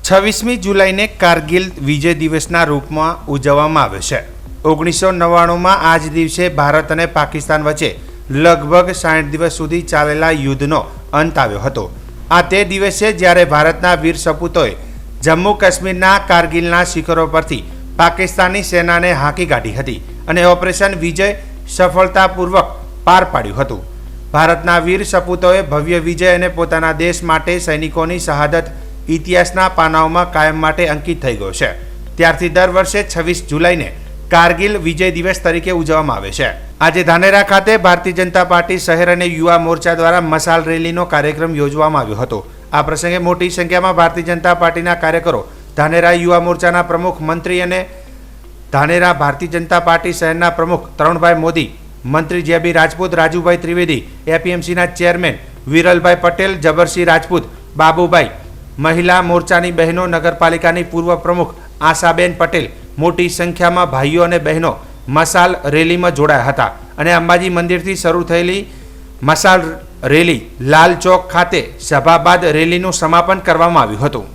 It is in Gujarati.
26મી જુલાઈને કારગિલ વિજય દિવસના રૂપમાં ઉજવવામાં આવે છે। 1999માં આ જ દિવસે ભારત અને પાકિસ્તાન વચ્ચે લગભગ 60 દિવસ સુધી ચાલેલા યુદ્ધનો અંત આવ્યો હતો। આ તે દિવસ છે જ્યારે ભારતના વીર સપૂતોએ જમ્મુ કાશ્મીરના કારગિલના શિખરો પરથી પાકિસ્તાની સેનાને હાંકી કાઢી હતી અને ઓપરેશન વિજય સફળતાપૂર્વક પાર પાડ્યું હતું। ભારતના વીર સપૂતોએ ભવ્ય વિજય અને પોતાના દેશ માટે સૈનિકોની શહાદત ઇતિહાસના પાનાઓમાં કાયમ માટે અંકિત થઈ ગયો છે। ત્યારથી દર વર્ષે 26 જુલાઈને કારગિલ વિજય દિવસ તરીકે ઉજવવામાં આવે છે। આજે ધાનેરા ખાતે ભારતીય જનતા પાર્ટી શહેર અને યુવા મોરચા દ્વારા મશાલ રેલીનો કાર્યક્રમ યોજવામાં આવ્યો હતો। આ પ્રસંગે મોટી સંખ્યામાં ભારતીય જનતા પાર્ટીના કાર્યકરો, ધાનેરા યુવા મોરચાના પ્રમુખ મંત્રી અને ધાનેરા ભારતીય જનતા પાર્ટી શહેરના પ્રમુખ તરુણભાઈ મોદી, મંત્રી જેબી રાજપૂત, રાજુભાઈ ત્રિવેદી, એપીએમસીના ચેરમેન વિરલભાઈ પટેલ, જબરસિંહ રાજપૂત, બાબુભાઈ, મહિલા મોરચાની બહેનો, નગરપાલિકાની પૂર્વ પ્રમુખ આશાબેન પટેલ, મોટી સંખ્યામાં ભાઈઓ અને બહેનો મશાલ રેલીમાં જોડાયા હતા અને અંબાજી મંદિરથી શરૂ થયેલી મશાલ રેલી લાલ ચોક ખાતે સભા બાદ રેલીનું સમાપન કરવામાં આવ્યું હતું।